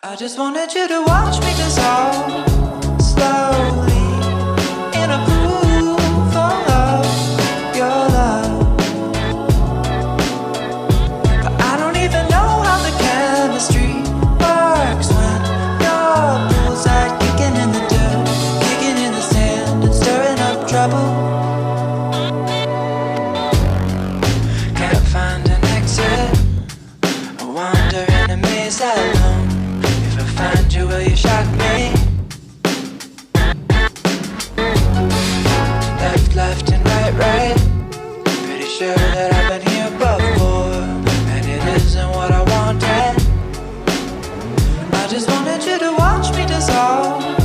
I just wanted you to watch me dissolve slowly in a pool full of your love. But I don't even know how the chemistry works when your poolside kicking in the dirt, kicking in the sand and stirring up trouble. Can't find an exit. I wander in a maze alone. If I find you, will you shock me? Left and right. Pretty sure that I've been here before, and it isn't what I wanted. I just wanted you to watch me dissolve